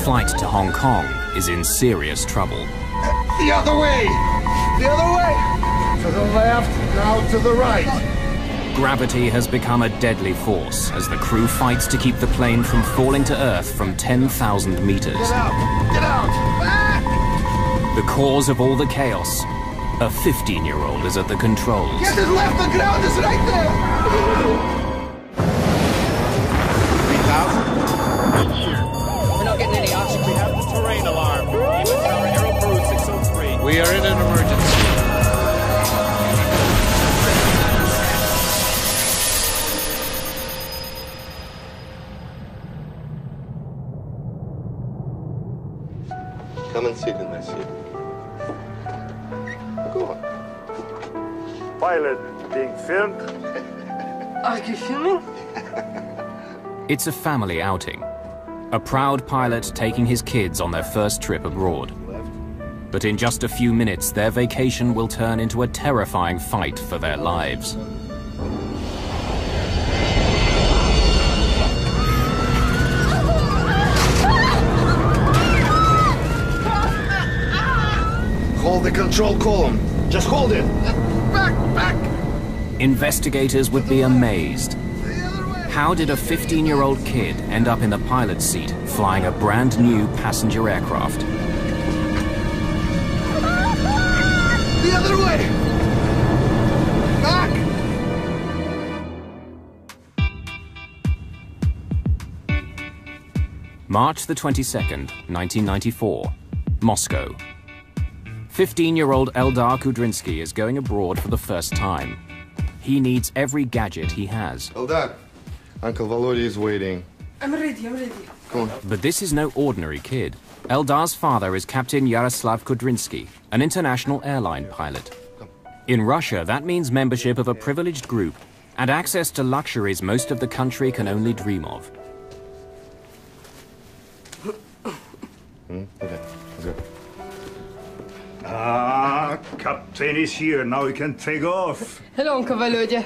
flight to Hong Kong is in serious trouble. The other way! The other way! To the left, now to the right. Gravity has become a deadly force as the crew fights to keep the plane from falling to Earth from 10,000 meters. Get out! Get out! Ah! The cause of all the chaos, a 15-year-old is at the controls. Get to the left, the ground is right there! 3,000? We're not getting any oxygen. We have the terrain alarm. Even Tower Aeroflot 603. We are in an emergency. Come and sit in my seat. Go on. Pilot being filmed. Are you filming? It's a family outing. A proud pilot taking his kids on their first trip abroad. But in just a few minutes, their vacation will turn into a terrifying fight for their lives. Hold the control column. Just hold it. Back, back. Investigators would be amazed. How did a 15-year-old kid end up in the pilot's seat, flying a brand new passenger aircraft? The other way. Back. March the 22nd, 1994, Moscow. 15-year-old Eldar Kudrinsky is going abroad for the first time. He needs every gadget he has. Eldar, Uncle Volodya is waiting. I'm ready, I'm ready. Come on. But this is no ordinary kid. Eldar's father is Captain Yaroslav Kudrinsky, an international airline pilot. In Russia, that means membership of a privileged group and access to luxuries most of the country can only dream of. Okay, good. Ah, Captain is here. Now we can take off. Hello, Uncle Volodya.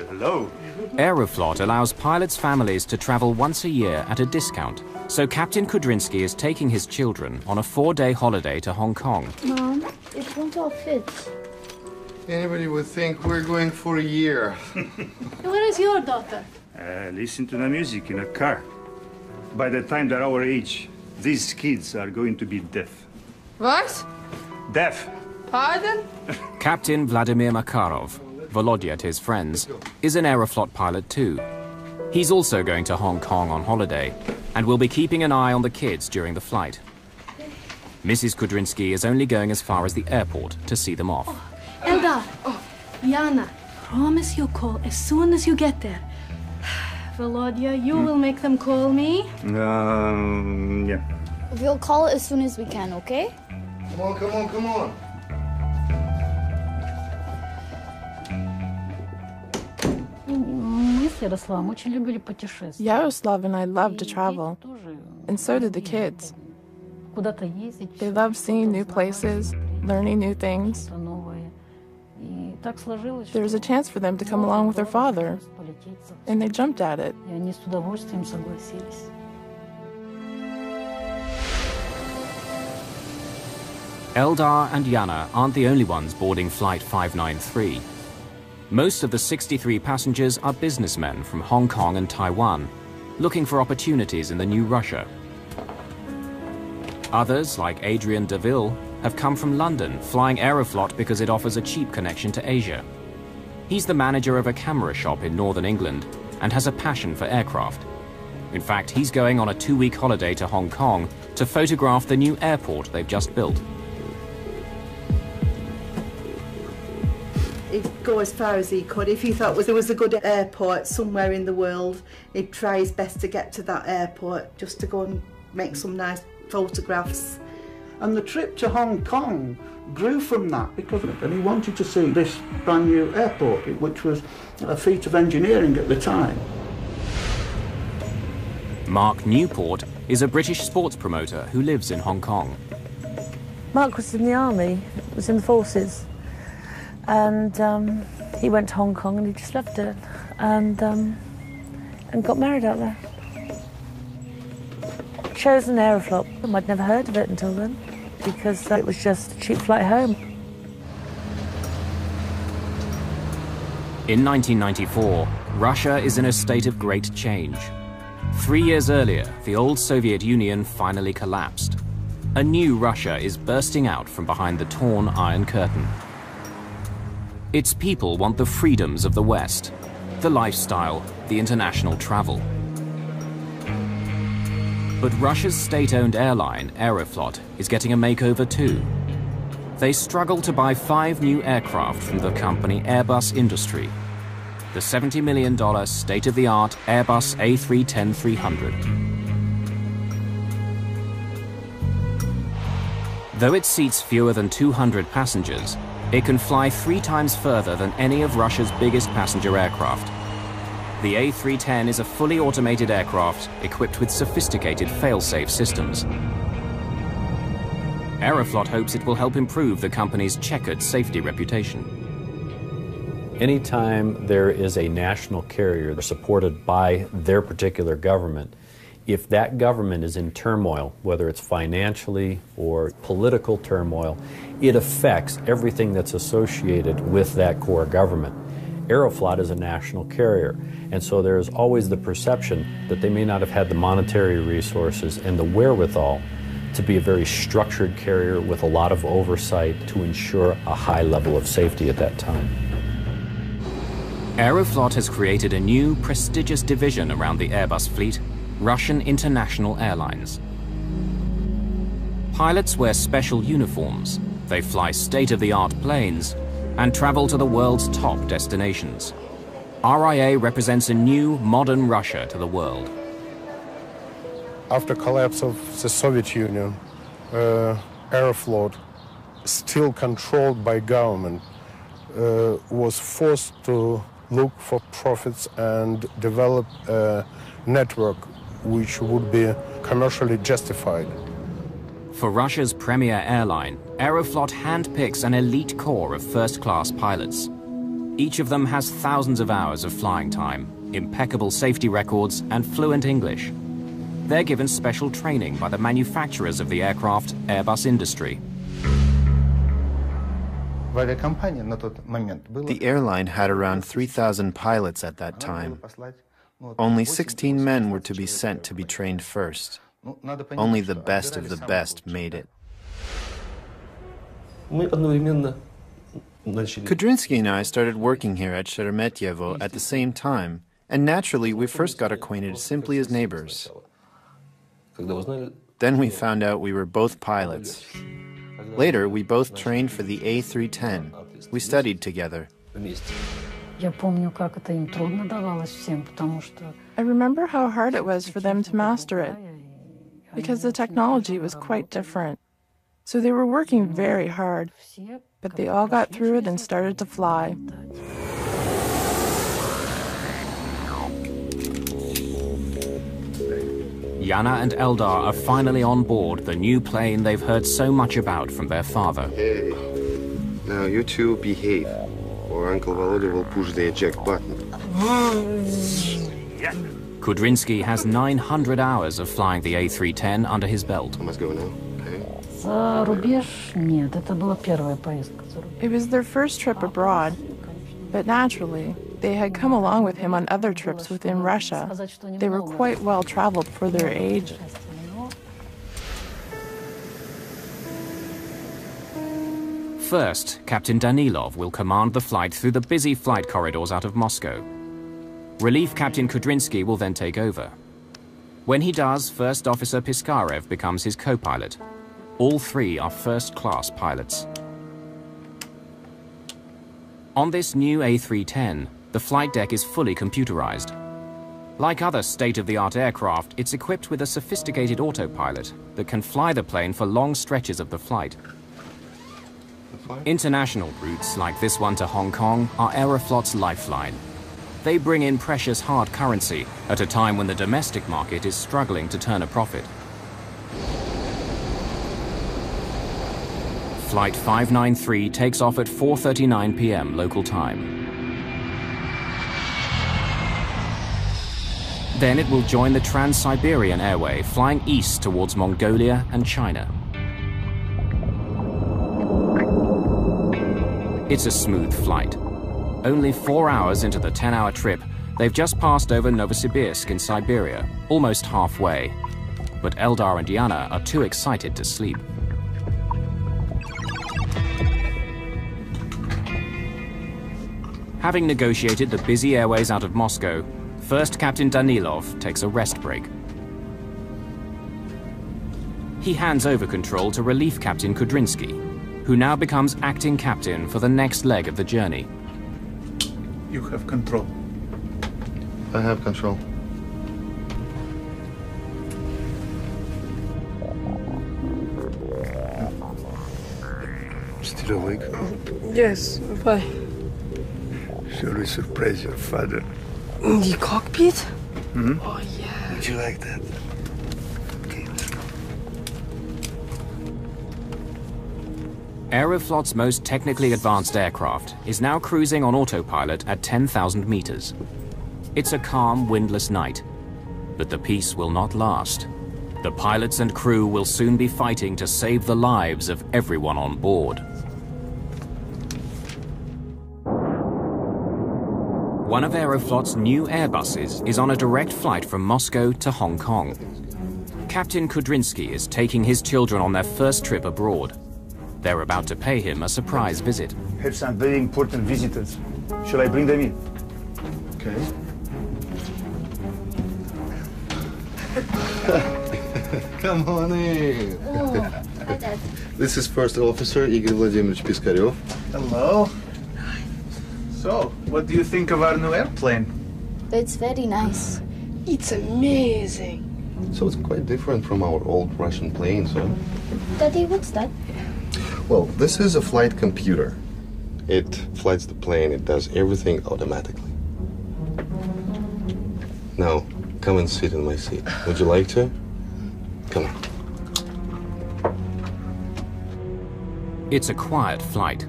Hello. Aeroflot allows pilots' families to travel once a year at a discount. So Captain Kudrinsky is taking his children on a 4-day holiday to Hong Kong. Mom, it won't all fit. Anybody would think we're going for a year. Where is your daughter? Listen to the music in a car. By the time they're our age, these kids are going to be deaf. What? Deaf. Pardon? Captain Vladimir Makarov, Volodya and his friends, is an Aeroflot pilot too. He's also going to Hong Kong on holiday and will be keeping an eye on the kids during the flight. Mrs. Kudrinsky is only going as far as the airport to see them off. Eldar, Yana, promise you'll call as soon as you get there. Volodya, you will make them call me? Yeah. We'll call as soon as we can, okay? Come on, come on, come on. Yaroslav and I love to travel, and so did the kids. They love seeing new places, learning new things. There was a chance for them to come along with their father, and they jumped at it. Eldar and Yana aren't the only ones boarding Flight 593. Most of the 63 passengers are businessmen from Hong Kong and Taiwan, looking for opportunities in the new Russia. Others, like Adrian DeVille, have come from London, flying Aeroflot because it offers a cheap connection to Asia. He's the manager of a camera shop in northern England and has a passion for aircraft. In fact, he's going on a 2-week holiday to Hong Kong to photograph the new airport they've just built. He'd go as far as he could. If he thought there was a good airport somewhere in the world, he'd try his best to get to that airport just to go and make some nice photographs. And the trip to Hong Kong grew from that because he wanted to see this brand new airport, which was a feat of engineering at the time. Mark Newport is a British sports promoter who lives in Hong Kong. Mark was in the army, was in the forces, and he went to Hong Kong and he just loved it, and got married out there. chosen Aeroflot. I'd never heard of it until then, because it was just a cheap flight home. In 1994, Russia is in a state of great change. 3 years earlier, the old Soviet Union finally collapsed. A new Russia is bursting out from behind the torn Iron Curtain. Its people want the freedoms of the West, the lifestyle, the international travel. But Russia's state-owned airline, Aeroflot, is getting a makeover too. They struggle to buy 5 new aircraft from the company Airbus Industry. The $70 million state-of-the-art Airbus A310-300. Though it seats fewer than 200 passengers, it can fly 3 times further than any of Russia's biggest passenger aircraft. The A310 is a fully automated aircraft equipped with sophisticated fail-safe systems. Aeroflot hopes it will help improve the company's checkered safety reputation. Anytime there is a national carrier supported by their particular government, if that government is in turmoil, whether it's financially or political turmoil, it affects everything that's associated with that core government. Aeroflot is a national carrier, and so there's always the perception that they may not have had the monetary resources and the wherewithal to be a very structured carrier with a lot of oversight to ensure a high level of safety at that time. Aeroflot has created a new, prestigious division around the Airbus fleet, Russian International Airlines. Pilots wear special uniforms, they fly state-of-the-art planes, and travel to the world's top destinations. RIA represents a new, modern Russia to the world. After collapse of the Soviet Union, Aeroflot, still controlled by government, was forced to look for profits and develop a network which would be commercially justified. For Russia's premier airline, Aeroflot handpicks an elite corps of first-class pilots. Each of them has thousands of hours of flying time, impeccable safety records, and fluent English. They're given special training by the manufacturers of the aircraft, Airbus Industry. The airline had around 3,000 pilots at that time. Only 16 men were to be sent to be trained first. Only the best of the best made it. Kudrinsky and I started working here at Sheremetyevo at the same time, and naturally we first got acquainted simply as neighbors. Then we found out we were both pilots. Later, we both trained for the A310. We studied together. I remember how hard it was for them to master it, because the technology was quite different. So they were working very hard, but they all got through it and started to fly. Yana and Eldar are finally on board the new plane they've heard so much about from their father. Hey, now you two behave, or Uncle Volodya will push the eject button. Kudrinsky has 900 hours of flying the A310 under his belt. I must go now, It was their first trip abroad, but naturally, they had come along with him on other trips within Russia. They were quite well traveled for their age. First, Captain Danilov will command the flight through the busy flight corridors out of Moscow. Relief Captain Kudrinsky will then take over. When he does, First Officer Piskarev becomes his co-pilot. All 3 are first-class pilots. On this new A310, the flight deck is fully computerized. Like other state-of-the-art aircraft, it's equipped with a sophisticated autopilot that can fly the plane for long stretches of the flight. International routes, like this one to Hong Kong, are Aeroflot's lifeline. They bring in precious hard currency at a time when the domestic market is struggling to turn a profit. Flight 593 takes off at 4:39 p.m. local time. Then it will join the Trans-Siberian Airway, flying east towards Mongolia and China. It's a smooth flight. Only 4 hours into the 10-hour trip, they've just passed over Novosibirsk in Siberia, almost halfway. But Eldar and Yana are too excited to sleep. Having negotiated the busy airways out of Moscow, First Captain Danilov takes a rest break. He hands over control to Relief Captain Kudrinsky, who now becomes acting captain for the next leg of the journey. You have control. I have control. Still awake? Yes, why? Shall we surprise your father? In the cockpit? Hmm? Oh, yeah. Would you like that? Okay, let's go. Aeroflot's most technically advanced aircraft is now cruising on autopilot at 10,000 meters. It's a calm, windless night, but the peace will not last. The pilots and crew will soon be fighting to save the lives of everyone on board. One of Aeroflot's new Airbuses is on a direct flight from Moscow to Hong Kong. Captain Kudrinsky is taking his children on their first trip abroad. They're about to pay him a surprise visit. Have some very important visitors. Shall I bring them in? Okay. Come on in. Oh, hi, Dad. This is First Officer Igor Vladimirovich Piskarev. Hello. So, what do you think of our new airplane? It's very nice. It's amazing. So it's quite different from our old Russian planes, huh? Daddy, what's that? Well, this is a flight computer. It flights the plane, it does everything automatically. Now, come and sit in my seat. Would you like to? Come on. It's a quiet flight.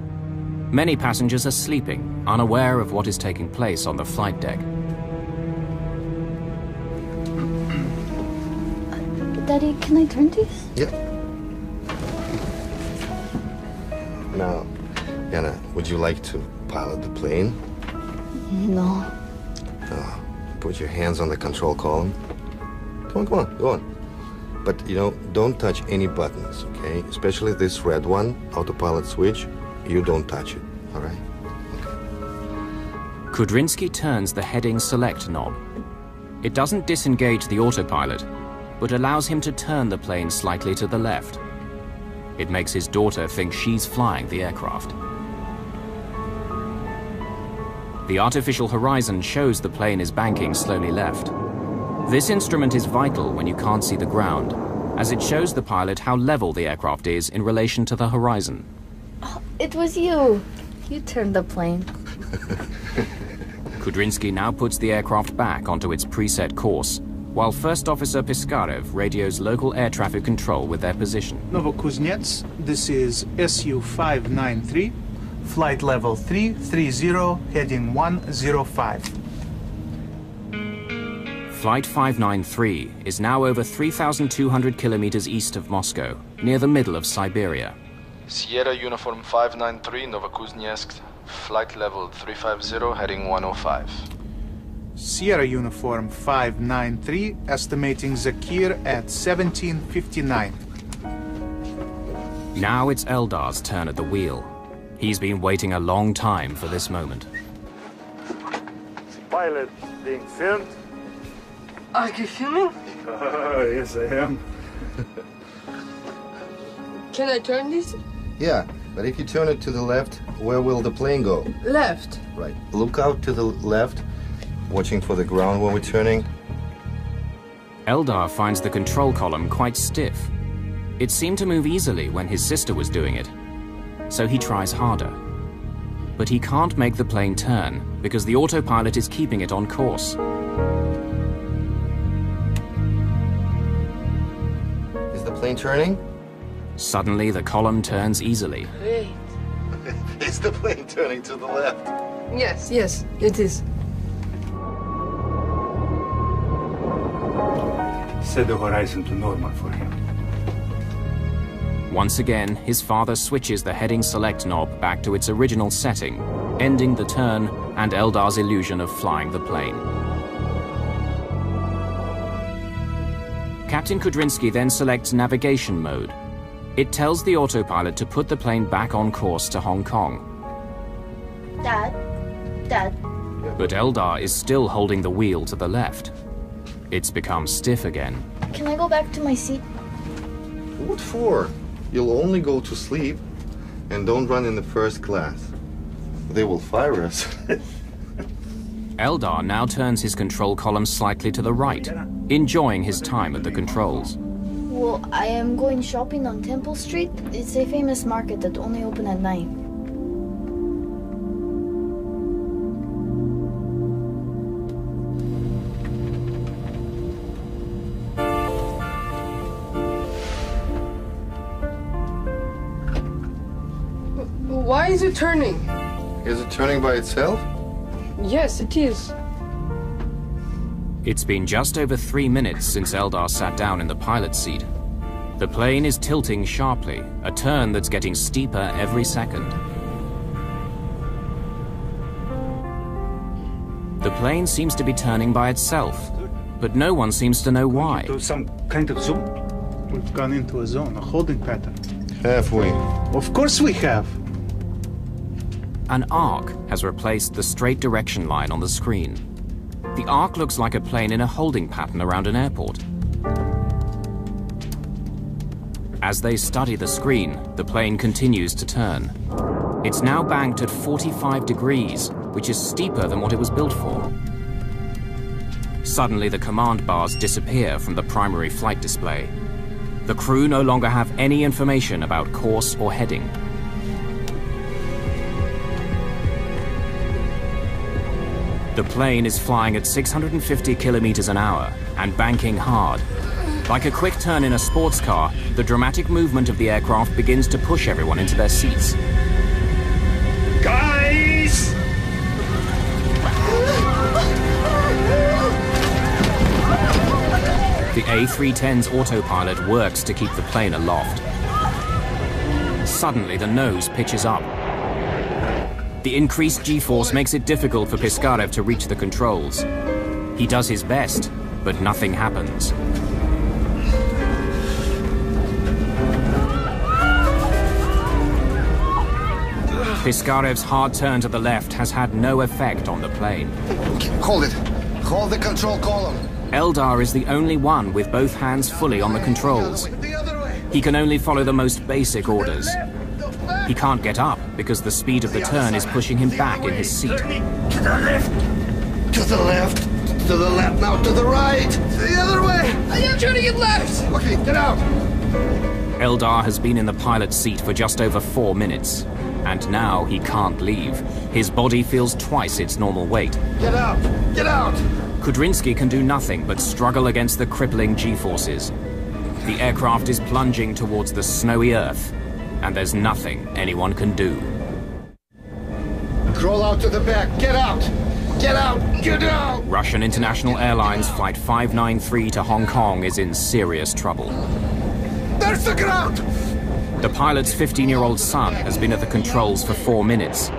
Many passengers are sleeping, unaware of what is taking place on the flight deck. Daddy, can I turn these? Yeah. Now, Yana, would you like to pilot the plane? No. Oh, put your hands on the control column. Come on, go on. But, you know, don't touch any buttons, okay? Especially this red one, autopilot switch. You don't touch it, all right? Okay. Kudrinsky turns the heading select knob. It doesn't disengage the autopilot, but allows him to turn the plane slightly to the left. It makes his daughter think she's flying the aircraft. The artificial horizon shows the plane is banking slowly left. This instrument is vital when you can't see the ground, as it shows the pilot how level the aircraft is in relation to the horizon. Oh, it was you. You turned the plane. Kudrinsky now puts the aircraft back onto its preset course, while First Officer Piskarev radios local air traffic control with their position. Novokuznets, this is SU-593, flight level 330, heading 105. Flight 593 is now over 3,200 kilometers east of Moscow, near the middle of Siberia. Sierra Uniform 593, Novokuznetsk, flight level 350, heading 105. Sierra Uniform 593, estimating Zakir at 1759. Now it's Eldar's turn at the wheel. He's been waiting a long time for this moment. Pilot being filmed? Are you filming? Yes, I am. Can I turn this? Yeah, but if you turn it to the left, where will the plane go? Left. Right. Look out to the left, watching for the ground when we're turning. Eldar finds the control column quite stiff. It seemed to move easily when his sister was doing it, so he tries harder. But he can't make the plane turn because the autopilot is keeping it on course. Is the plane turning? Suddenly, the column turns easily. Wait. Is the plane turning to the left? Yes, it is. set the horizon to normal for him. Once again, his father switches the heading select knob back to its original setting, ending the turn and Eldar's illusion of flying the plane. Captain Kudrinsky then selects navigation mode. It tells the autopilot to put the plane back on course to Hong Kong. Dad? But Eldar is still holding the wheel to the left. It's become stiff again. Can I go back to my seat? What for? You'll only go to sleep, and don't run in the first class. They will fire us. Eldar now turns his control column slightly to the right, enjoying his time at the controls. Well, I am going shopping on Temple Street. It's a famous market that only open at night. Why is it turning? Is it turning by itself? Yes, it is. It's been just over 3 minutes since Eldar sat down in the pilot's seat. The plane is tilting sharply, a turn that's getting steeper every second. The plane seems to be turning by itself, but no one seems to know why. Some kind of zone? We've gone into a zone, a holding pattern. Have we? Of course we have. An arc has replaced the straight direction line on the screen. The arc looks like a plane in a holding pattern around an airport. As they study the screen, the plane continues to turn. It's now banked at 45 degrees, which is steeper than what it was built for. Suddenly, the command bars disappear from the primary flight display. The crew no longer have any information about course or heading. The plane is flying at 650 kilometers an hour and banking hard. Like a quick turn in a sports car, the dramatic movement of the aircraft begins to push everyone into their seats. Guys! The A310's autopilot works to keep the plane aloft. Suddenly, the nose pitches up. The increased G-force makes it difficult for Piskarev to reach the controls. He does his best, but nothing happens. Piskarev's hard turn to the left has had no effect on the plane. Hold it. Hold the control column. Eldar is the only one with both hands fully on the controls. He can only follow the most basic orders. He can't get up because the speed of the turn is pushing him back in his seat. To the left. To the left. To the left. Now to the right. The other way. I am turning it left. Okay, get out. Eldar has been in the pilot's seat for just over 4 minutes. And now he can't leave. His body feels twice its normal weight. Get out. Get out. Kudrinsky can do nothing but struggle against the crippling G-forces. The aircraft is plunging towards the snowy earth, and there's nothing anyone can do. Crawl out to the back. Get out. Get out. Get out. Russian International Airlines Flight 593 to Hong Kong is in serious trouble. There's the ground. The pilot's 15-year-old son has been at the controls for 4 minutes.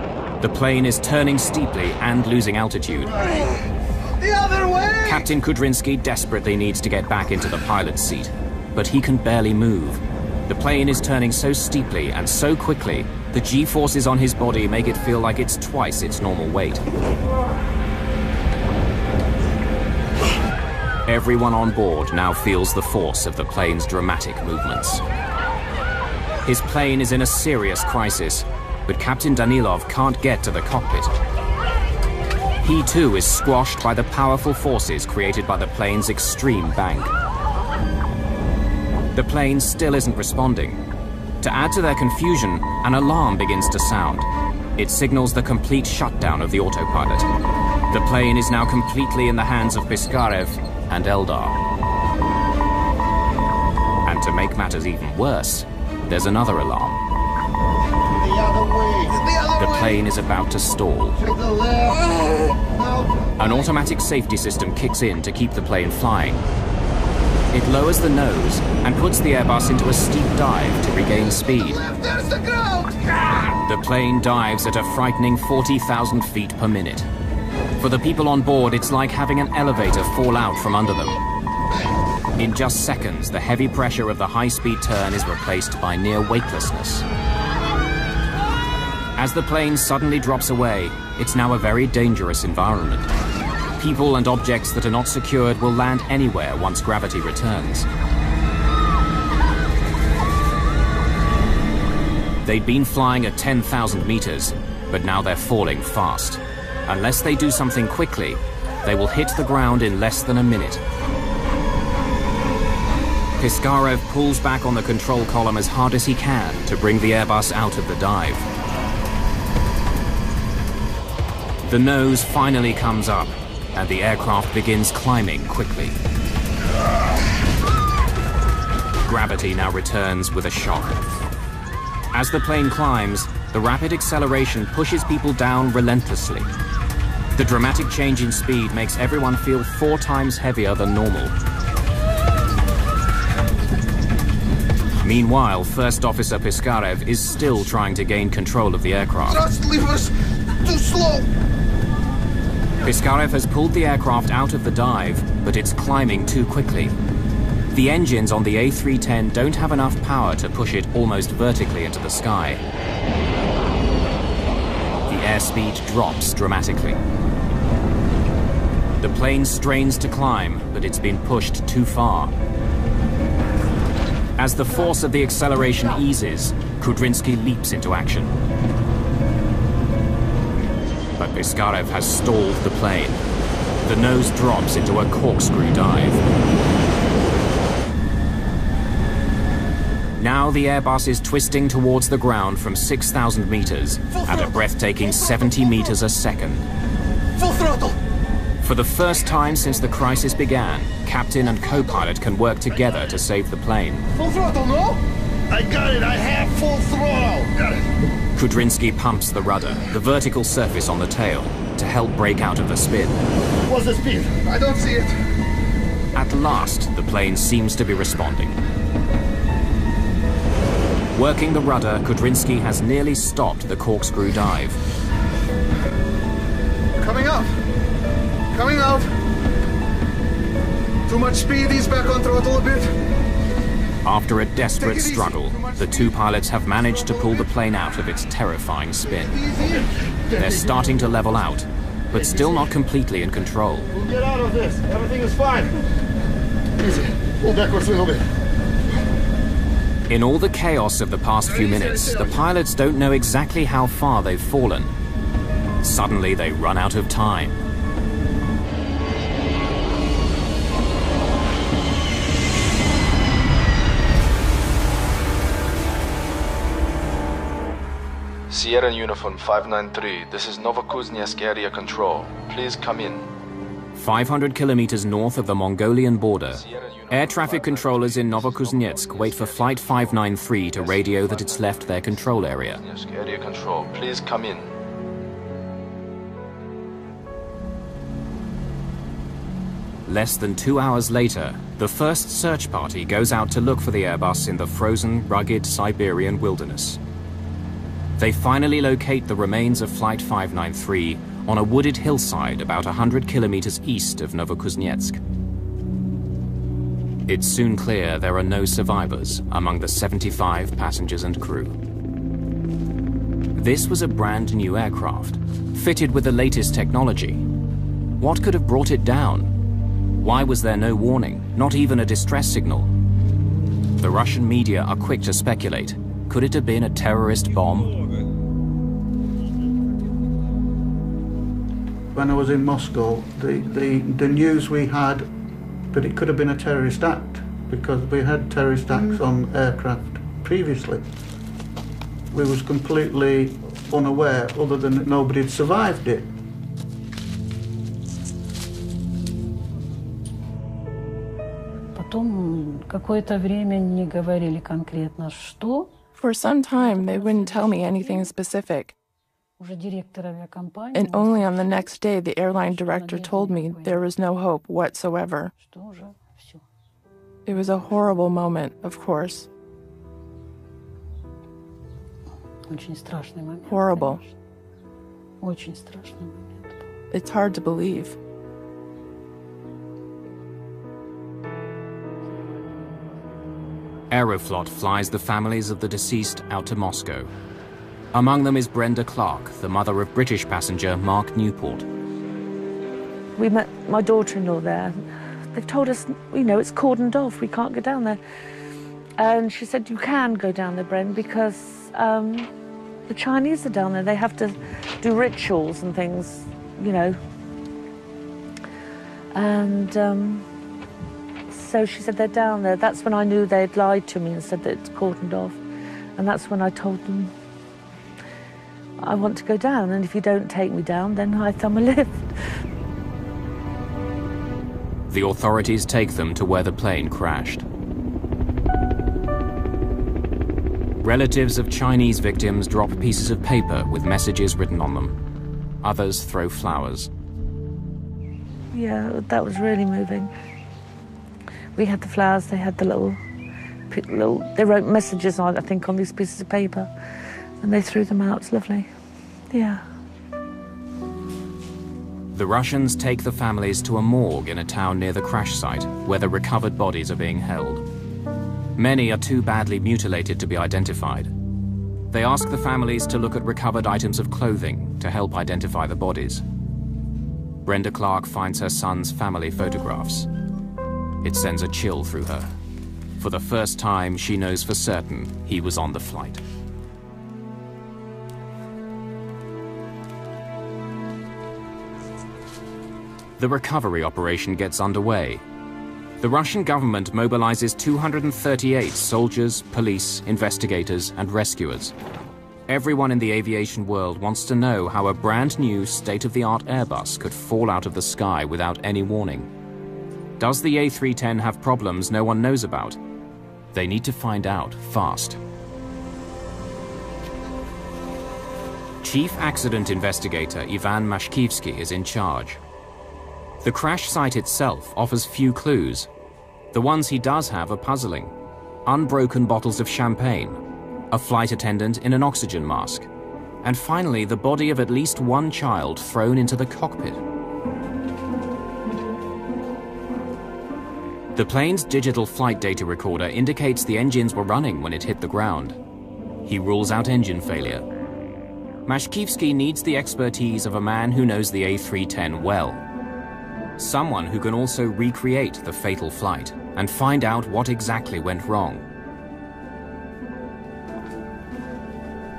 The plane is turning steeply and losing altitude. The other way! Captain Kudrinsky desperately needs to get back into the pilot's seat, but he can barely move. The plane is turning so steeply and so quickly, the G-forces on his body make it feel like it's twice its normal weight. Everyone on board now feels the force of the plane's dramatic movements. His plane is in a serious crisis, but Captain Danilov can't get to the cockpit. He too is squashed by the powerful forces created by the plane's extreme bank. The plane still isn't responding. To add to their confusion, an alarm begins to sound. It signals the complete shutdown of the autopilot. The plane is now completely in the hands of Piskarev and Eldar. And to make matters even worse, there's another alarm. The other way. The plane is about to stall. To the left. No. An automatic safety system kicks in to keep the plane flying. It lowers the nose and puts the Airbus into a steep dive to regain speed. There's the ground! The plane dives at a frightening 40,000 feet per minute. For the people on board, it's like having an elevator fall out from under them. In just seconds, the heavy pressure of the high-speed turn is replaced by near weightlessness. As the plane suddenly drops away, it's now a very dangerous environment. People and objects that are not secured will land anywhere once gravity returns. They'd been flying at 10,000 meters, but now they're falling fast. Unless they do something quickly, they will hit the ground in less than a minute. Piskarev pulls back on the control column as hard as he can to bring the Airbus out of the dive. The nose finally comes up, and the aircraft begins climbing quickly. Gravity now returns with a shock. As the plane climbs, the rapid acceleration pushes people down relentlessly. The dramatic change in speed makes everyone feel 4 times heavier than normal. Meanwhile, First Officer Piskarev is still trying to gain control of the aircraft. Thrust levers! Too slow! Piskarev has pulled the aircraft out of the dive, but it's climbing too quickly. The engines on the A310 don't have enough power to push it almost vertically into the sky. The airspeed drops dramatically. The plane strains to climb, but it's been pushed too far. As the force of the acceleration eases, Kudrinsky leaps into action. But Piskarev has stalled the plane. The nose drops into a corkscrew dive. Now the Airbus is twisting towards the ground from 6,000 meters at a breathtaking 70 meters a second. Full throttle! For the first time since the crisis began, captain and co-pilot can work together to save the plane. Full throttle, no? I got it, I have full throttle! Got it. Kudrinsky pumps the rudder, the vertical surface on the tail, to help break out of the spin. What's the speed? I don't see it. At last, the plane seems to be responding. Working the rudder, Kudrinsky has nearly stopped the corkscrew dive. Coming up! Coming out! Too much speed, he's back on throttle a bit. After a desperate struggle, the 2 pilots have managed to pull the plane out of its terrifying spin. They're starting to level out, but still not completely in control. We'll get out of this. Everything is fine. Easy. Pull backwards a little bit. In all the chaos of the past few minutes, the pilots don't know exactly how far they've fallen. Suddenly, they run out of time. Sierra Uniform 593, this is Novokuznetsk area control. Please come in. 500 kilometers north of the Mongolian border, air traffic controllers in Novokuznetsk wait for Flight 593 to radio that it's left their control area. Area control, please come in. Less than 2 hours later, the first search party goes out to look for the Airbus in the frozen, rugged Siberian wilderness. They finally locate the remains of Flight 593 on a wooded hillside about 100 kilometers east of Novokuznetsk. It's soon clear there are no survivors among the 75 passengers and crew. This was a brand new aircraft, fitted with the latest technology. What could have brought it down? Why was there no warning, not even a distress signal? The Russian media are quick to speculate. Could it have been a terrorist bomb? When I was in Moscow, the news we had that it could have been a terrorist act, because we had terrorist acts on aircraft previously. We was completely unaware, other than that nobody had survived it. For some time, they wouldn't tell me anything specific. And only on the next day, the airline director told me there was no hope whatsoever. It was a horrible moment, of course. Horrible. It's hard to believe. Aeroflot flies the families of the deceased out to Moscow. Among them is Brenda Clark, the mother of British passenger Mark Newport. We met my daughter-in-law there. They've told us, you know, it's cordoned off, we can't go down there. And she said, you can go down there, Bren, because the Chinese are down there. They have to do rituals and things, you know. And so she said they're down there. That's when I knew they'd lied to me and said that it's cordoned off. And that's when I told them, I want to go down, and if you don't take me down, then I thumb a lift. The authorities take them to where the plane crashed. Relatives of Chinese victims drop pieces of paper with messages written on them. Others throw flowers. Yeah, that was really moving. We had the flowers, they had the little, they wrote messages on, I think, on these pieces of paper, and they threw them out. It's lovely. Yeah. The Russians take the families to a morgue in a town near the crash site, where the recovered bodies are being held. Many are too badly mutilated to be identified. They ask the families to look at recovered items of clothing to help identify the bodies. Brenda Clark finds her son's family photographs. It sends a chill through her. For the first time, she knows for certain he was on the flight. The recovery operation gets underway. The Russian government mobilizes 238 soldiers, police, investigators, and rescuers. Everyone in the aviation world wants to know how a brand new state-of-the-art Airbus could fall out of the sky without any warning. Does the A310 have problems no one knows about? They need to find out fast. Chief Accident Investigator Ivan Mashkivsky is in charge. The crash site itself offers few clues. The ones he does have are puzzling. Unbroken bottles of champagne, a flight attendant in an oxygen mask, and finally the body of at least one child thrown into the cockpit. The plane's digital flight data recorder indicates the engines were running when it hit the ground. He rules out engine failure. Mashkivsky needs the expertise of a man who knows the A310 well. Someone who can also recreate the fatal flight and find out what exactly went wrong.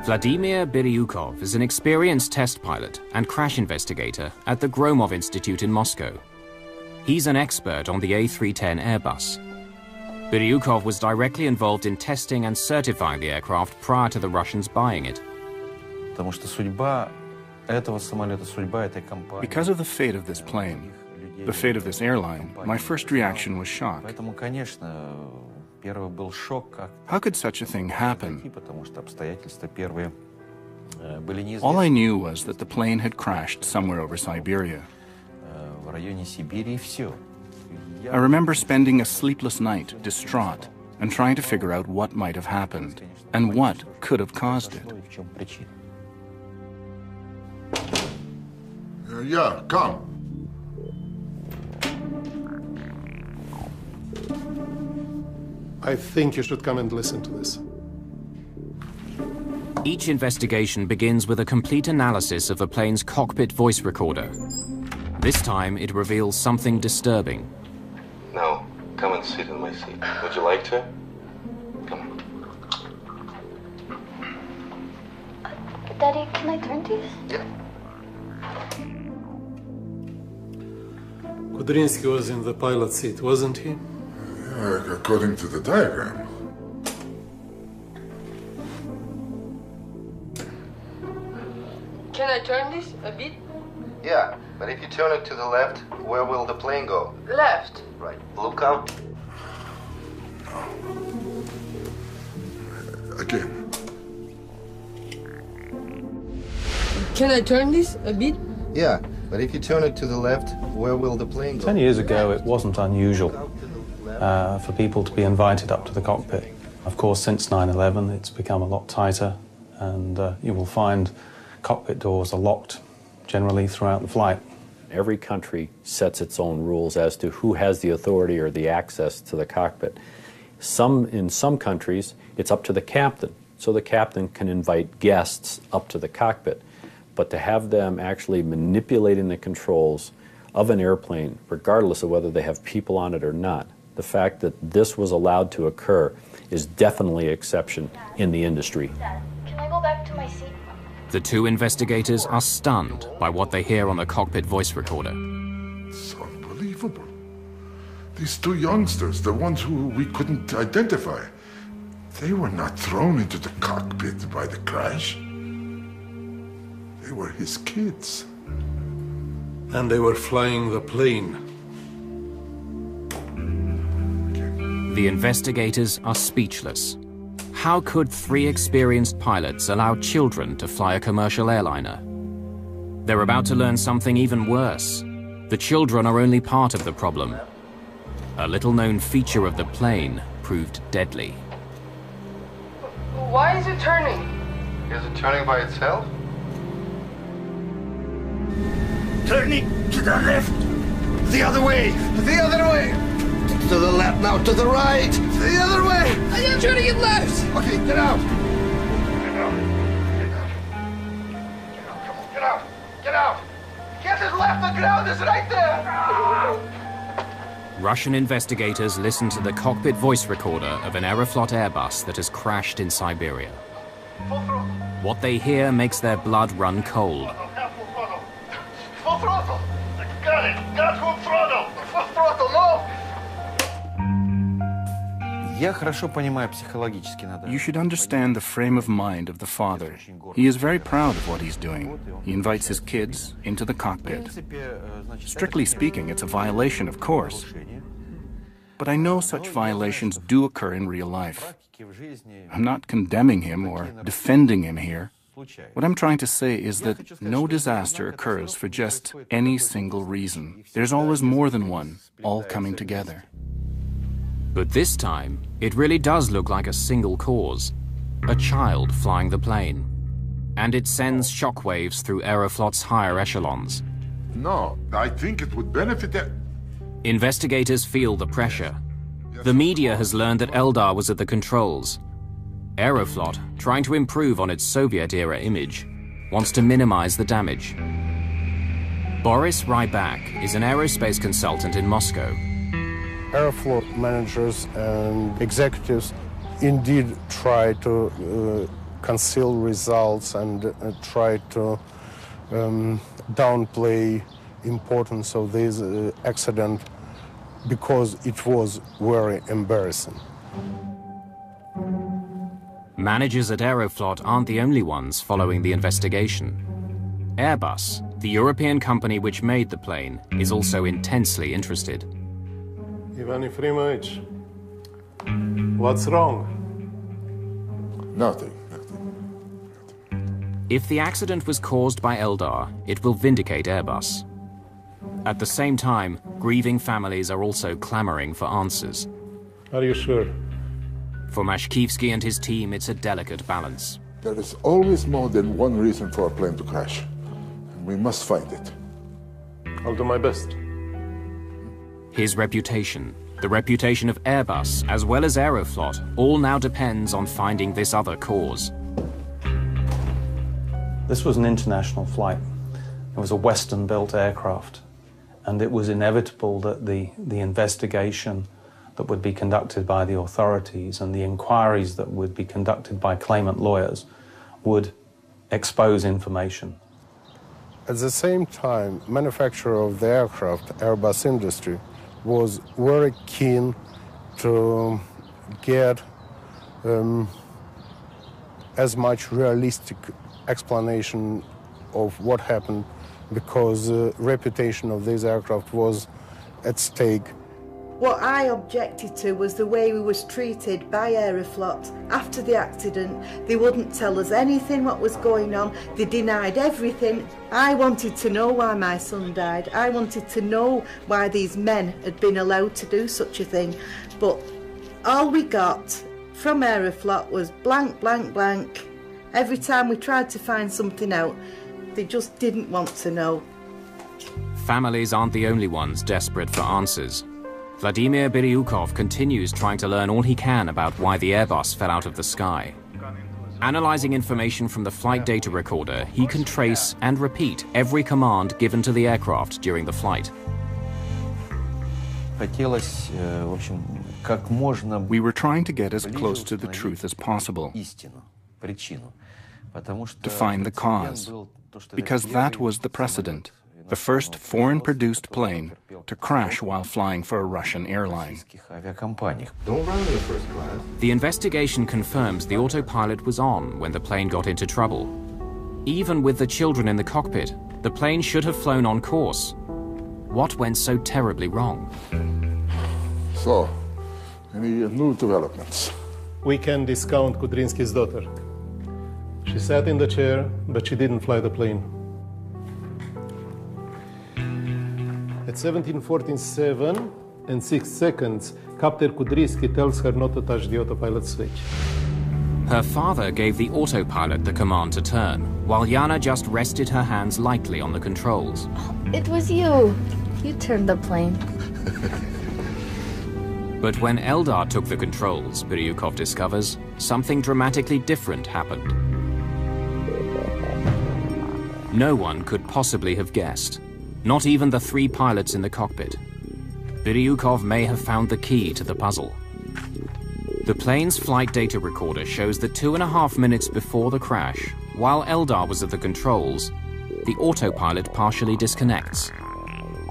Vladimir Biryukov is an experienced test pilot and crash investigator at the Gromov Institute in Moscow. He's an expert on the A310 Airbus. Biryukov was directly involved in testing and certifying the aircraft prior to the Russians buying it. Because of the fate of this plane, the fate of this airline, my first reaction was shock. How could such a thing happen? All I knew was that the plane had crashed somewhere over Siberia. I remember spending a sleepless night, distraught, and trying to figure out what might have happened, and what could have caused it. Yeah, come. I think you should come and listen to this. Each investigation begins with a complete analysis of the plane's cockpit voice recorder. This time, it reveals something disturbing. Now, come and sit in my seat. Would you like to? Come. Daddy, can I turn these? Yeah. Kudrynsky was in the pilot seat, wasn't he? According to the diagram. Can I turn this a bit? Yeah, but if you turn it to the left, where will the plane go? Left. Right. Look out. Again. Can I turn this a bit? Yeah, but if you turn it to the left, where will the plane go? 10 years ago, it wasn't unusual for people to be invited up to the cockpit. Of course, since 9/11, it's become a lot tighter, and you will find cockpit doors are locked generally throughout the flight. Every country sets its own rules as to who has the authority or the access to the cockpit. In some countries, it's up to the captain, so the captain can invite guests up to the cockpit. But to have them actually manipulating the controls of an airplane, regardless of whether they have people on it or not, the fact that this was allowed to occur is definitely an exception in the industry. Dad, can I go back to my seat? The two investigators are stunned by what they hear on the cockpit voice recorder. It's unbelievable. These two youngsters, the ones who we couldn't identify, they were not thrown into the cockpit by the crash. They were his kids. And they were flying the plane. The investigators are speechless. How could 3 experienced pilots allow children to fly a commercial airliner? They're about to learn something even worse. The children are only part of the problem. A little-known feature of the plane proved deadly. Why is it turning? Is it turning by itself? Turning to the left. The other way. The other way. To the left now, to the right. The other way. I am trying to get left. Okay, get out. Get out. Get out. Get his left, the ground is right there. Russian investigators listen to the cockpit voice recorder of an Aeroflot Airbus that has crashed in Siberia. What they hear makes their blood run cold. Full throttle. Got it. Got full throttle. Full throttle, no. You should understand the frame of mind of the father. He is very proud of what he's doing. He invites his kids into the cockpit. Strictly speaking, it's a violation, of course. But I know such violations do occur in real life. I'm not condemning him or defending him here. What I'm trying to say is that no disaster occurs for just any single reason. There's always more than one, all coming together. But this time, it really does look like a single cause. A child flying the plane. And it sends shockwaves through Aeroflot's higher echelons. No, I think it would benefit them. Investigators feel the pressure. The media has learned that Eldar was at the controls. Aeroflot, trying to improve on its Soviet-era image, wants to minimize the damage. Boris Rybak is an aerospace consultant in Moscow. Aeroflot managers and executives indeed try to conceal results and try to downplay importance of this accident because it was very embarrassing. Managers at Aeroflot aren't the only ones following the investigation. Airbus, the European company which made the plane, is also intensely interested. Ivan Efremovich, what's wrong? Nothing. If the accident was caused by Eldar, it will vindicate Airbus. At the same time, grieving families are also clamoring for answers. Are you sure? For Mashkivsky and his team, it's a delicate balance. There is always more than one reason for a plane to crash. And we must find it. I'll do my best. His reputation, the reputation of Airbus, as well as Aeroflot, all now depends on finding this other cause. This was an international flight. It was a Western-built aircraft, and it was inevitable that the investigation that would be conducted by the authorities and the inquiries that would be conducted by claimant lawyers would expose information. At the same time, manufacturer of the aircraft, Airbus industry, was very keen to get as much realistic explanation of what happened because the reputation of this aircraft was at stake. What I objected to was the way we was treated by Aeroflot after the accident. They wouldn't tell us anything what was going on. They denied everything. I wanted to know why my son died. I wanted to know why these men had been allowed to do such a thing. But all we got from Aeroflot was blank, blank, blank. Every time we tried to find something out, they just didn't want to know. Families aren't the only ones desperate for answers. Vladimir Biryukov continues trying to learn all he can about why the Airbus fell out of the sky. Analyzing information from the flight data recorder, he can trace and repeat every command given to the aircraft during the flight. We were trying to get as close to the truth as possible, to find the cause, because that was the precedent. The first foreign-produced plane to crash while flying for a Russian airline. Don't run in the first class. The investigation confirms the autopilot was on when the plane got into trouble. Even with the children in the cockpit, the plane should have flown on course. What went so terribly wrong? So, any new developments? We can discount Kudrynsky's daughter. She sat in the chair, but she didn't fly the plane. At 17:47 and 6 seconds, Captain Kudrynsky tells her not to touch the autopilot switch. Her father gave the autopilot the command to turn, while Yana just rested her hands lightly on the controls. It was you. You turned the plane. But when Eldar took the controls, Biryukov discovers, something dramatically different happened. No one could possibly have guessed. Not even the 3 pilots in the cockpit. Biryukov may have found the key to the puzzle. The plane's flight data recorder shows that 2.5 minutes before the crash, while Eldar was at the controls, the autopilot partially disconnects.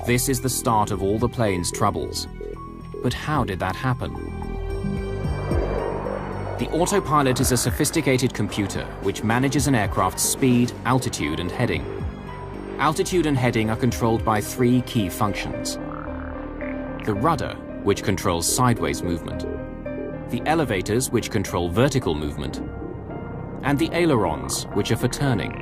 This is the start of all the plane's troubles. But how did that happen? The autopilot is a sophisticated computer which manages an aircraft's speed, altitude, and heading. Altitude and heading are controlled by 3 key functions. The rudder, which controls sideways movement. The elevators, which control vertical movement. And the ailerons, which are for turning.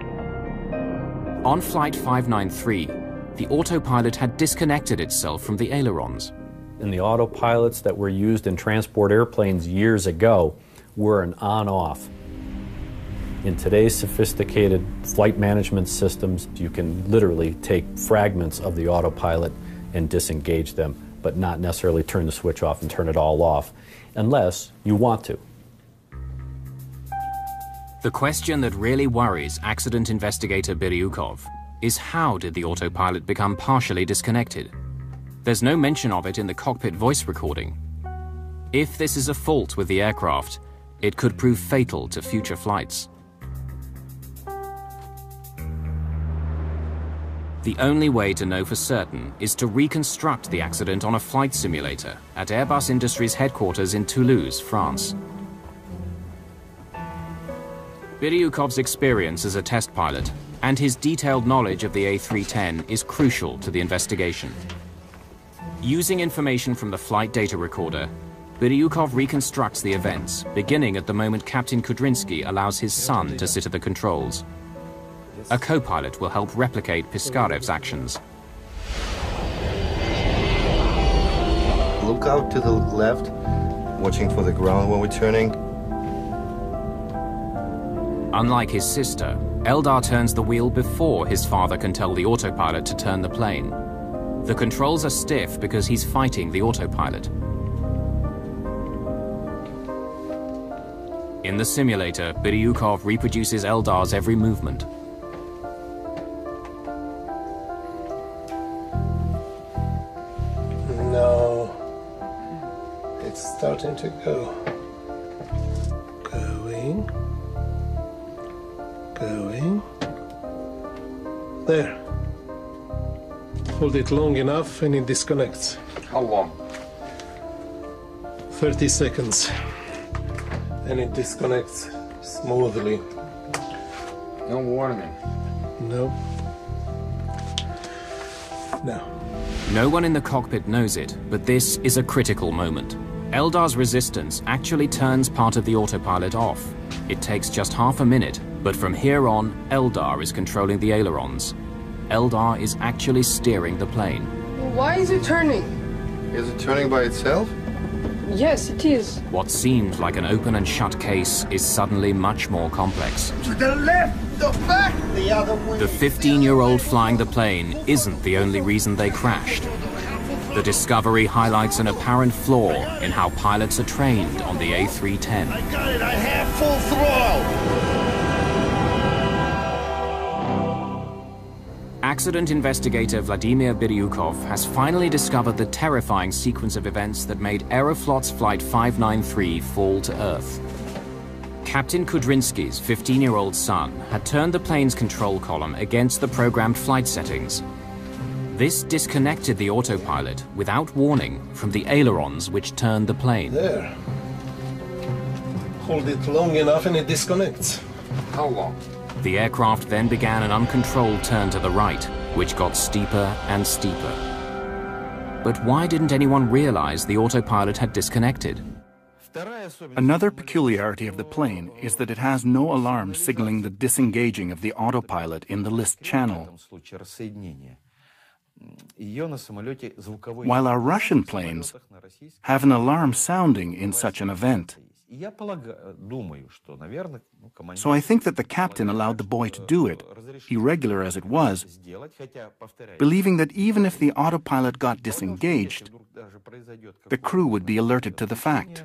On Flight 593, the autopilot had disconnected itself from the ailerons. And the autopilots that were used in transport airplanes years ago were an on-off. In today's sophisticated flight management systems, you can literally take fragments of the autopilot and disengage them, but not necessarily turn the switch off and turn it all off, unless you want to. The question that really worries accident investigator Biryukov is how did the autopilot become partially disconnected? There's no mention of it in the cockpit voice recording. If this is a fault with the aircraft, it could prove fatal to future flights. The only way to know for certain is to reconstruct the accident on a flight simulator at Airbus Industries headquarters in Toulouse, France. Biryukov's experience as a test pilot and his detailed knowledge of the A310 is crucial to the investigation. Using information from the flight data recorder, Biryukov reconstructs the events, beginning at the moment Captain Kudrynsky allows his son to sit at the controls. A co-pilot will help replicate Piskarev's actions. Look out to the left, watching for the ground when we're turning. Unlike his sister, Eldar turns the wheel before his father can tell the autopilot to turn the plane. The controls are stiff because he's fighting the autopilot. In the simulator, Biryukov reproduces Eldar's every movement. No, it's starting to go. Going. There. Hold it long enough and it disconnects. How long? 30 seconds. And it disconnects smoothly. No warning. No. now. No one in the cockpit knows it, but this is a critical moment. Eldar's resistance actually turns part of the autopilot off. It takes just half a minute, but from here on, Eldar is controlling the ailerons. Eldar is actually steering the plane. Why is it turning? Is it turning by itself? Yes, it is. What seemed like an open and shut case is suddenly much more complex. To the left, the back, the other way. The 15-year-old flying the plane isn't the only reason they crashed. The discovery highlights an apparent flaw in how pilots are trained on the A310. I got it, I have full throttle. Accident investigator Vladimir Biryukov has finally discovered the terrifying sequence of events that made Aeroflot's Flight 593 fall to Earth. Captain Kudrinsky's 15-year-old son had turned the plane's control column against the programmed flight settings. This disconnected the autopilot without warning from the ailerons which turned the plane. There. Hold it long enough and it disconnects. How long? The aircraft then began an uncontrolled turn to the right, which got steeper and steeper. But why didn't anyone realize the autopilot had disconnected? Another peculiarity of the plane is that it has no alarm signaling the disengaging of the autopilot in the list channel. While our Russian planes have an alarm sounding in such an event. So I think that the captain allowed the boy to do it, irregular as it was, believing that even if the autopilot got disengaged, the crew would be alerted to the fact.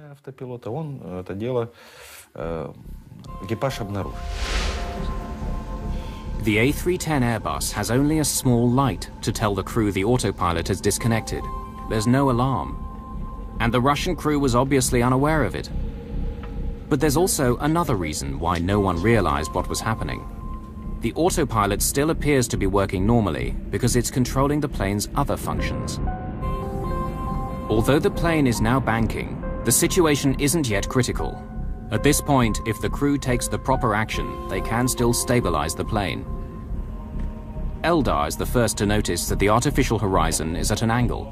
The A310 Airbus has only a small light to tell the crew the autopilot has disconnected. There's no alarm. And the Russian crew was obviously unaware of it. But there's also another reason why no one realized what was happening. The autopilot still appears to be working normally because it's controlling the plane's other functions. Although the plane is now banking, the situation isn't yet critical. At this point, if the crew takes the proper action, they can still stabilize the plane. Eldar is the first to notice that the artificial horizon is at an angle.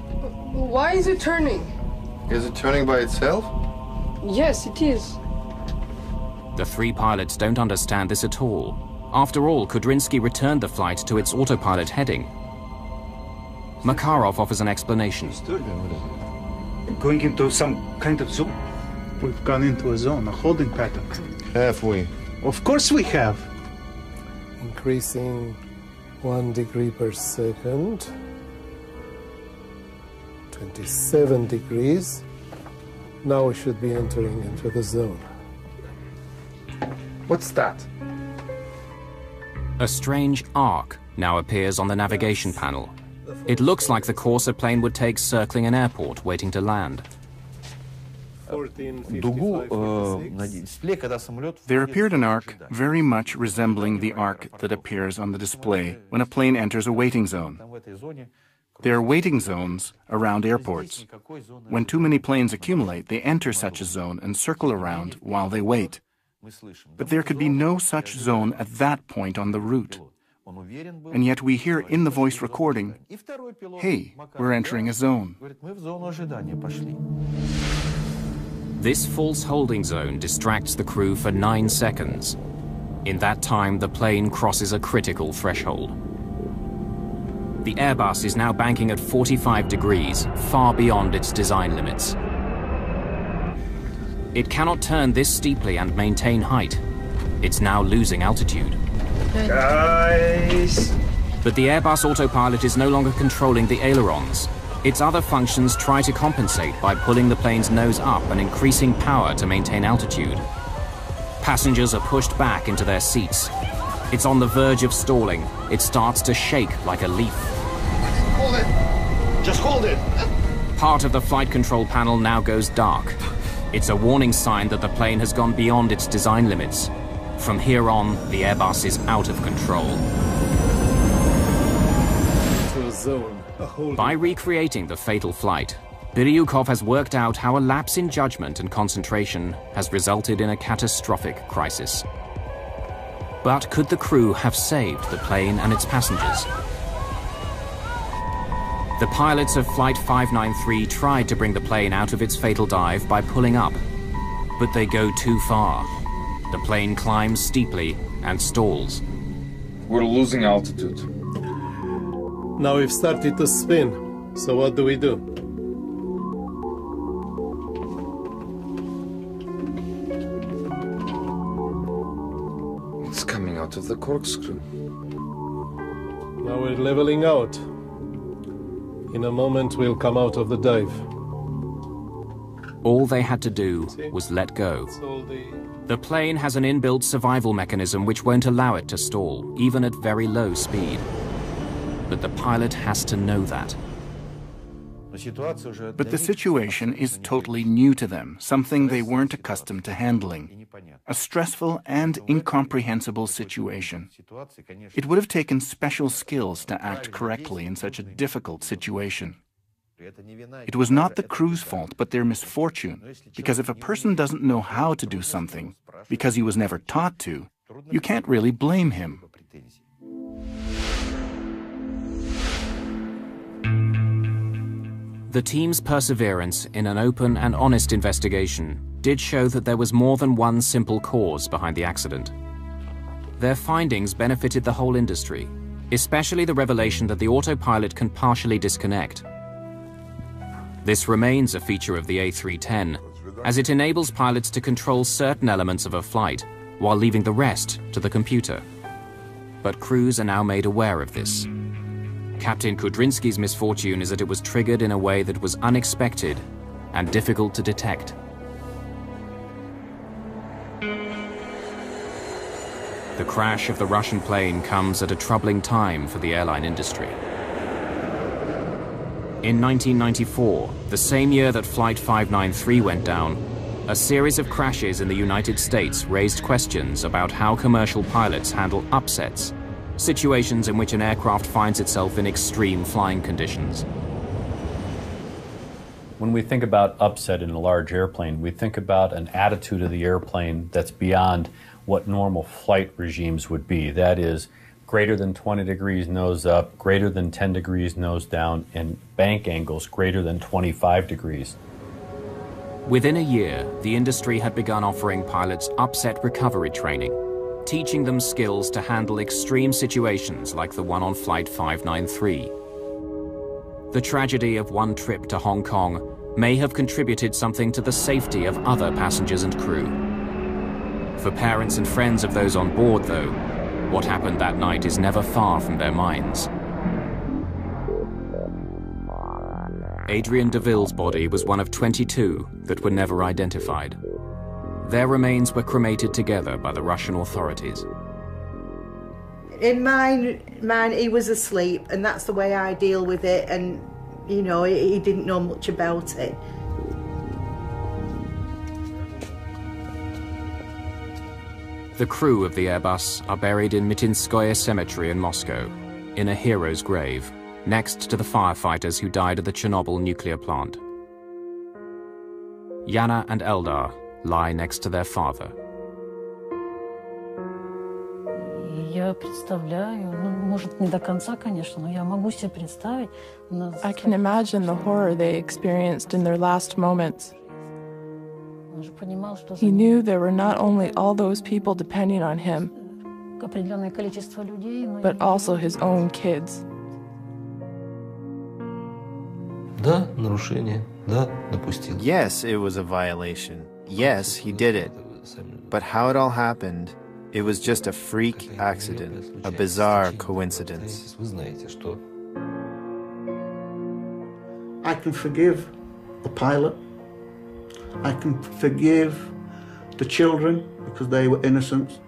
Why is it turning? Is it turning by itself? Yes, it is. The three pilots don't understand this at all. After all, Kudrinsky returned the flight to its autopilot heading. Makarov offers an explanation. Going into some kind of zone? We've gone into a zone, a holding pattern. Have we? Of course we have. Increasing 1 degree per second. 27 degrees. Now we should be entering into the zone. What's that? A strange arc now appears on the navigation panel. It looks like the course a plane would take circling an airport waiting to land. There appeared an arc very much resembling the arc that appears on the display when a plane enters a waiting zone. There are waiting zones around airports. When too many planes accumulate, they enter such a zone and circle around while they wait. But there could be no such zone at that point on the route. And yet we hear in the voice recording, "Hey, we're entering a zone." This false holding zone distracts the crew for 9 seconds. In that time, the plane crosses a critical threshold. The Airbus is now banking at 45 degrees, far beyond its design limits. It cannot turn this steeply and maintain height. It's now losing altitude. Guys! But the Airbus autopilot is no longer controlling the ailerons. Its other functions try to compensate by pulling the plane's nose up and increasing power to maintain altitude. Passengers are pushed back into their seats. It's on the verge of stalling. It starts to shake like a leaf. Hold it! Just hold it! Part of the flight control panel now goes dark. It's a warning sign that the plane has gone beyond its design limits. From here on, the Airbus is out of control. By recreating the fatal flight, Biryukov has worked out how a lapse in judgment and concentration has resulted in a catastrophic crisis. But could the crew have saved the plane and its passengers? The pilots of Flight 593 tried to bring the plane out of its fatal dive by pulling up, but they go too far. The plane climbs steeply and stalls. We're losing altitude. Now we've started to spin, so what do we do? It's coming out of the corkscrew. Now we're leveling out. In a moment, we'll come out of the dive. All they had to do was let go. The plane has an inbuilt survival mechanism which won't allow it to stall, even at very low speed. But the pilot has to know that. But the situation is totally new to them, something they weren't accustomed to handling. A stressful and incomprehensible situation. It would have taken special skills to act correctly in such a difficult situation. It was not the crew's fault, but their misfortune, because if a person doesn't know how to do something, because he was never taught to, you can't really blame him. The team's perseverance in an open and honest investigation did show that there was more than one simple cause behind the accident. Their findings benefited the whole industry, especially the revelation that the autopilot can partially disconnect. This remains a feature of the A310, as it enables pilots to control certain elements of a flight while leaving the rest to the computer. But crews are now made aware of this. Captain Kudrinski's misfortune is that it was triggered in a way that was unexpected and difficult to detect. The crash of the Russian plane comes at a troubling time for the airline industry. In 1994, the same year that Flight 593 went down, a series of crashes in the United States raised questions about how commercial pilots handle upsets, situations in which an aircraft finds itself in extreme flying conditions. When we think about upset in a large airplane, we think about an attitude of the airplane that's beyond what normal flight regimes would be. That is, greater than 20 degrees nose up, greater than 10 degrees nose down, and bank angles greater than 25 degrees. Within a year, the industry had begun offering pilots upset recovery training, teaching them skills to handle extreme situations like the one on Flight 593. The tragedy of one trip to Hong Kong may have contributed something to the safety of other passengers and crew. For parents and friends of those on board, though, what happened that night is never far from their minds. Adrian DeVille's body was one of 22 that were never identified. Their remains were cremated together by the Russian authorities. In mine, he was asleep, and that's the way I deal with it, and, you know, he didn't know much about it. The crew of the Airbus are buried in Mitinskoye Cemetery in Moscow, in a hero's grave, next to the firefighters who died at the Chernobyl nuclear plant. Yana and Eldar lie next to their father. I can imagine the horror they experienced in their last moments. He knew there were not only all those people depending on him, but also his own kids. Yes, it was a violation. Yes, he did it. But how it all happened, it was just a freak accident, a bizarre coincidence. I can forgive the pilot. I can forgive the children because they were innocent.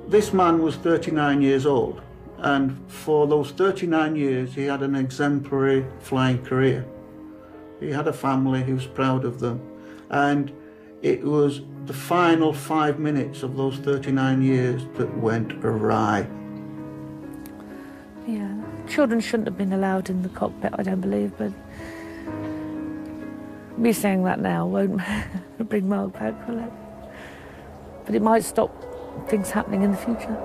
This man was 39 years old, and for those 39 years he had an exemplary flying career. He had a family, he was proud of them, and it was the final 5 minutes of those 39 years that went awry. Yeah, children shouldn't have been allowed in the cockpit, I don't believe, but me saying that now won't bring Mark back, will it? But it might stop things happening in the future.